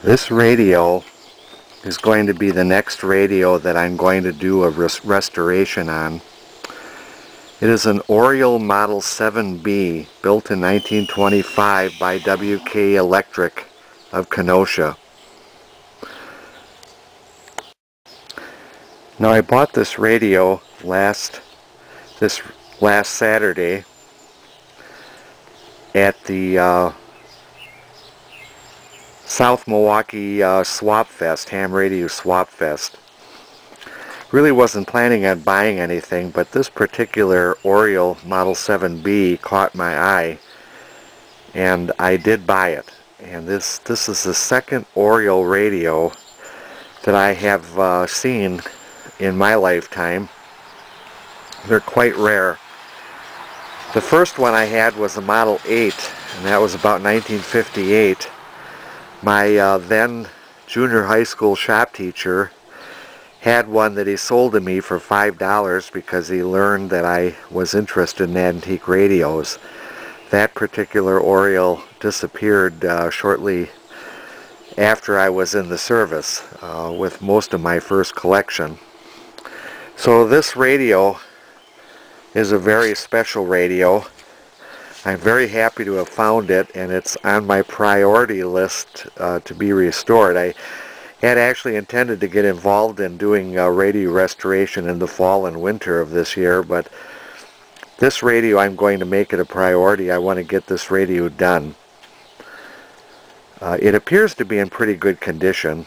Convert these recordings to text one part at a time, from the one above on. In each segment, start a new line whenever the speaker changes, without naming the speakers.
This radio is going to be the next radio that I'm going to do a restoration on. It is an Oriole Model 7B built in 1925 by WK Electric of Kenosha. Now I bought this radio last Saturday at the South Milwaukee Swap Fest, Ham Radio Swap Fest. Really wasn't planning on buying anything, but this particular Oriole Model 7B caught my eye, and I did buy it. And this is the second Oriole radio that I have seen in my lifetime. They're quite rare. The first one I had was a Model 8, and that was about 1958. My then junior high school shop teacher had one that he sold to me for $5 because he learned that I was interested in antique radios. That particular Oriole disappeared shortly after I was in the service with most of my first collection. So this radio is a very special radio. I'm very happy to have found it, and it's on my priority list to be restored. I had actually intended to get involved in doing radio restoration in the fall and winter of this year, but this radio, I'm going to make it a priority. I want to get this radio done. It appears to be in pretty good condition.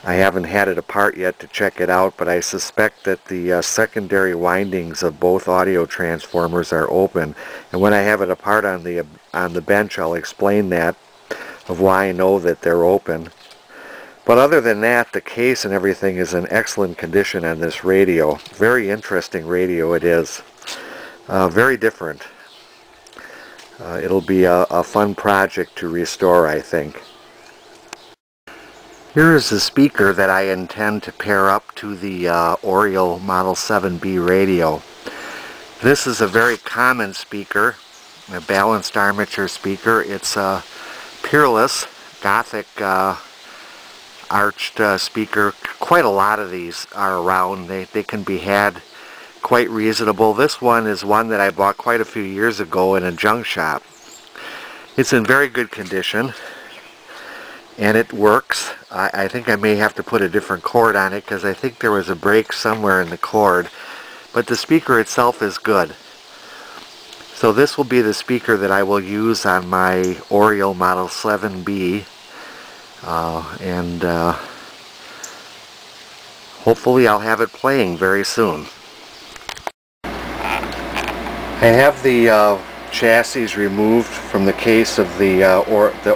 I haven't had it apart yet to check it out, but I suspect that the secondary windings of both audio transformers are open. And when I have it apart on the bench, I'll explain that, of why I know that they're open. But other than that, the case and everything is in excellent condition on this radio. Very interesting radio it is. Very different. It'll be a fun project to restore, I think. Here is the speaker that I intend to pair up to the Oriole Model 7B radio. This is a very common speaker, a balanced armature speaker. It's a peerless Gothic arched speaker. Quite a lot of these are around. They can be had quite reasonable. This one is one that I bought quite a few years ago in a junk shop. It's in very good condition, and it works. I think I may have to put a different cord on it because I think there was a break somewhere in the cord, but the speaker itself is good. So this will be the speaker that I will use on my Oriole Model 7B, and hopefully I'll have it playing very soon. I have the chassis removed from the case of the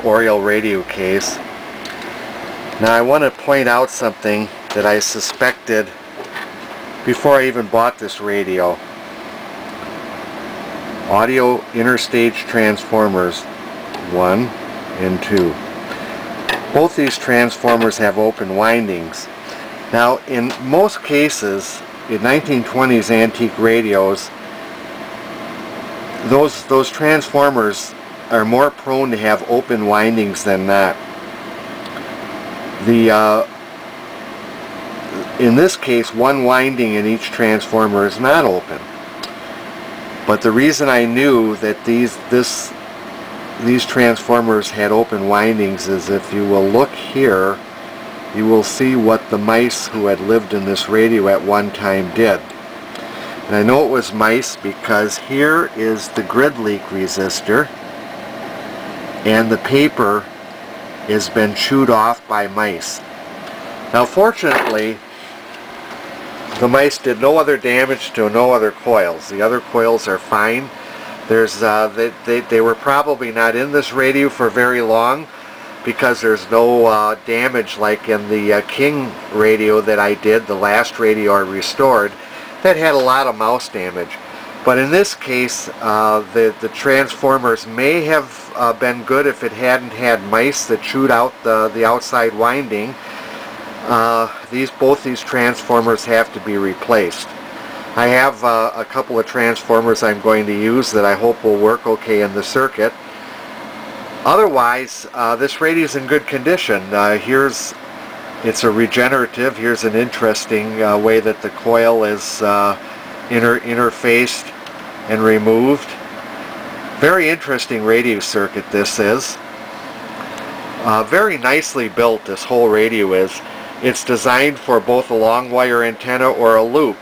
Oriole radio case. Now I want to point out something that I suspected before I even bought this radio. Audio interstage transformers 1 and 2. Both these transformers have open windings. Now in most cases, in 1920s antique radios, those transformers are more prone to have open windings than not. In this case, one winding in each transformer is not open. But the reason I knew that these transformers had open windings is if you will look here, you will see what the mice who had lived in this radio at one time did. And I know it was mice because here is the grid leak resistor, and the paper has been chewed off by mice. Now fortunately, the mice did no other damage to no other coils. The other coils are fine. They were probably not in this radio for very long because there's no damage like in the King radio that I did, the last radio I restored, that had a lot of mouse damage. But in this case, the transformers may have been good if it hadn't had mice that chewed out the outside winding. Both these transformers have to be replaced. I have a couple of transformers I'm going to use that I hope will work okay in the circuit. Otherwise, this radio is in good condition. It's a regenerative. Here's an interesting way that the coil is interfaced and removed. Very interesting radio circuit this is. Very nicely built, this whole radio is. It's designed for both a long wire antenna or a loop.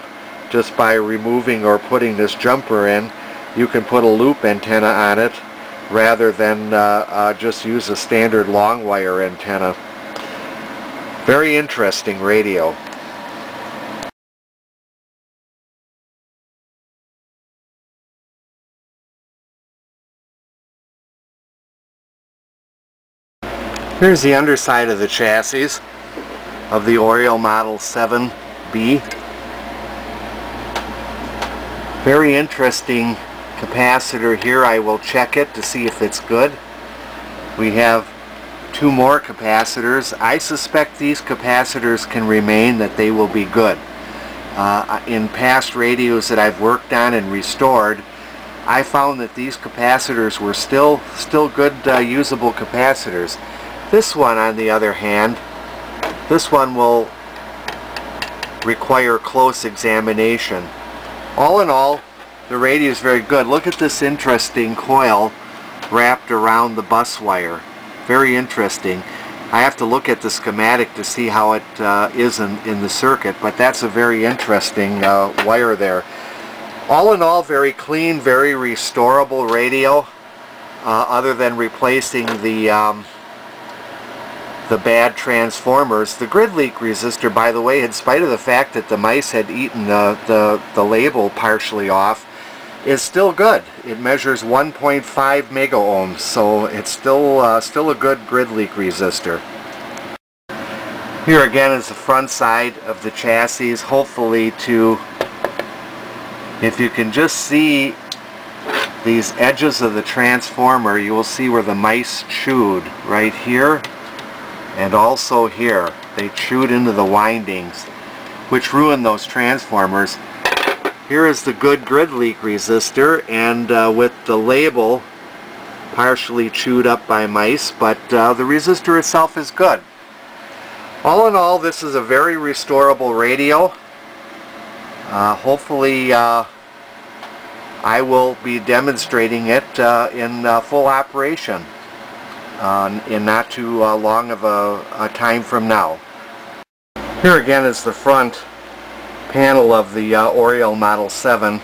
Just by removing or putting this jumper in, you can put a loop antenna on it rather than just use a standard long wire antenna. Very interesting radio. Here's the underside of the chassis of the Oriole Model 7B. Very interesting capacitor here. I will check it to see if it's good. We have two more capacitors. I suspect these capacitors can remain, that they will be good. In past radios that I've worked on and restored, I found that these capacitors were still good usable capacitors. This one, on the other hand, this one will require close examination. All in all, the radio is very good. Look at this interesting coil wrapped around the bus wire. Very interesting. I have to look at the schematic to see how it is in the circuit, but that's a very interesting wire there. All in all, very clean, very restorable radio, other than replacing the bad transformers. The grid leak resistor, by the way, in spite of the fact that the mice had eaten the label partially off, is still good. It measures 1.5 mega ohms, so it's still a good grid leak resistor. Here again is the front side of the chassis. Hopefully, if you can just see these edges of the transformer, you will see where the mice chewed, right here and also here. They chewed into the windings, which ruined those transformers. Here is the good grid leak resistor, and with the label partially chewed up by mice, but the resistor itself is good. All in all, this is a very restorable radio. Hopefully I will be demonstrating it in full operation in not too long of a time from now. Here again is the front panel of the Oriole Model 7.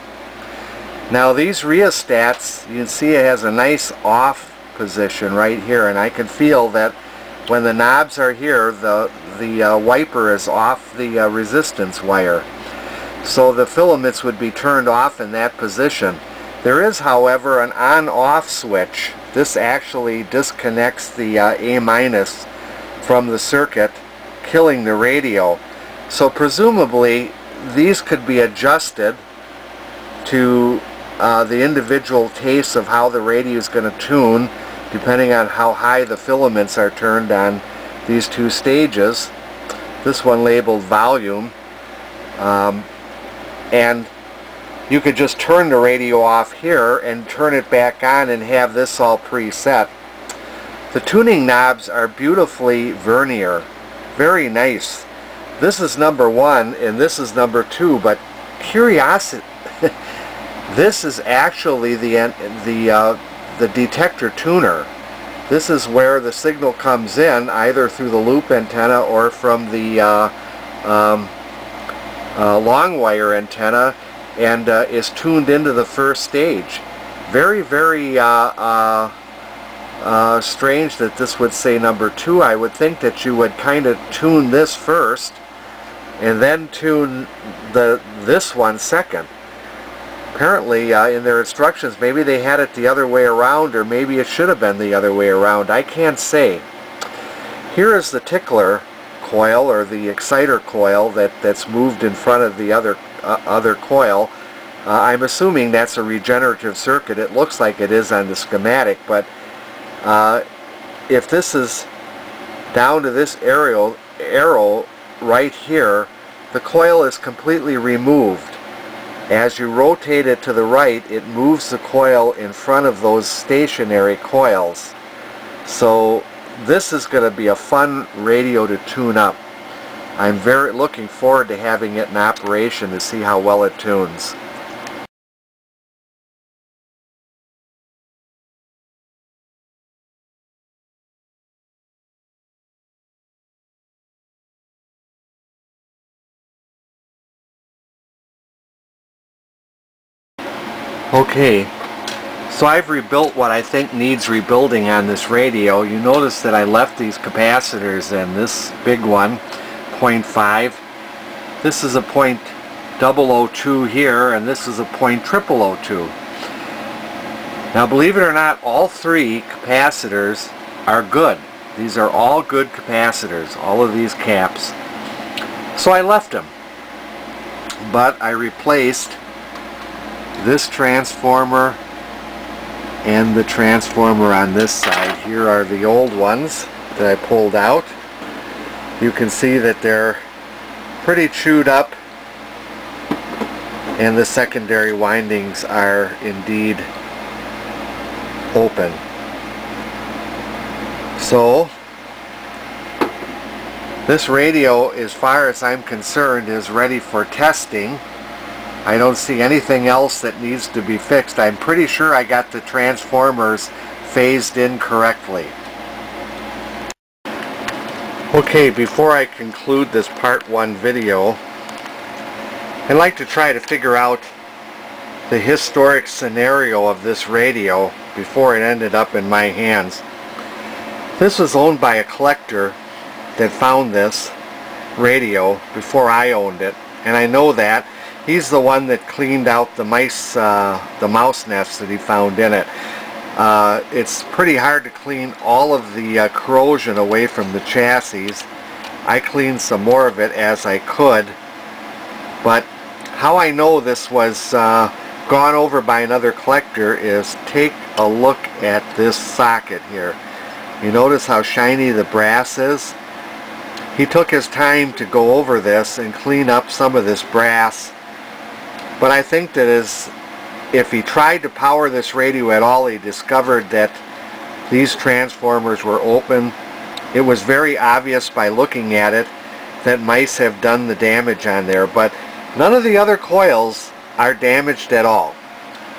Now these rheostats, you can see it has a nice off position right here, and I can feel that when the knobs are here, the wiper is off the resistance wire. So the filaments would be turned off in that position. There is, however, an on-off switch. This actually disconnects the A- from the circuit, killing the radio. So presumably these could be adjusted to the individual tastes of how the radio is going to tune, depending on how high the filaments are turned on these two stages. This one labeled volume, and you could just turn the radio off here and turn it back on and have this all preset. The tuning knobs are beautifully vernier, very nice. This is number 1 and this is number 2, but curiosity, this is actually the detector tuner. This is where the signal comes in, either through the loop antenna or from the long wire antenna, and is tuned into the first stage. Very, very strange that this would say number 2. I would think that you would kind of tune this first and then tune this one second. Apparently in their instructions, maybe they had it the other way around, or maybe it should have been the other way around. I can't say. Here is the tickler coil, or the exciter coil, that's moved in front of the other coil. I'm assuming that's a regenerative circuit. It looks like it is on the schematic, but if this is down to this arrow right here, the coil is completely removed. As you rotate it to the right, it moves the coil in front of those stationary coils. So this is going to be a fun radio to tune up. I'm very looking forward to having it in operation to see how well it tunes. Okay, so I've rebuilt what I think needs rebuilding on this radio. You notice that I left these capacitors in. This big one, 0.5. This is a 0.002 here, and this is a 0.0002. Now believe it or not, all three capacitors are good. These are all good capacitors, all of these caps. So I left them. But I replaced this transformer and the transformer on this side. Here are the old ones that I pulled out. You can see that they're pretty chewed up, and the secondary windings are indeed open. So this radio, as far as I'm concerned, is ready for testing. I don't see anything else that needs to be fixed. I'm pretty sure I got the transformers phased in correctly. Okay, before I conclude this part 1 video, I'd like to try to figure out the historic scenario of this radio before it ended up in my hands. This was owned by a collector that found this radio before I owned it, and I know that. He's the one that cleaned out the mouse nests that he found in it. It's pretty hard to clean all of the corrosion away from the chassis. I cleaned some more of it as I could, but how I know this was gone over by another collector is take a look at this socket here. You notice how shiny the brass is? He took his time to go over this and clean up some of this brass. But I think that if he tried to power this radio at all, he discovered that these transformers were open. It was very obvious by looking at it that mice have done the damage on there, but none of the other coils are damaged at all.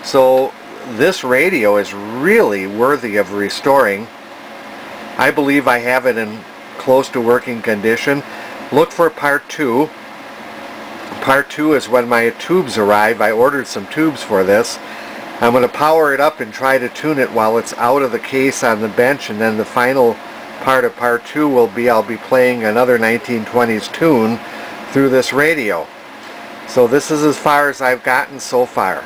So this radio is really worthy of restoring. I believe I have it in close to working condition. Look for part 2. Part 2 is when my tubes arrive. I ordered some tubes for this. I'm going to power it up and try to tune it while it's out of the case on the bench, and then the final part of part 2 will be I'll be playing another 1920s tune through this radio. So this is as far as I've gotten so far.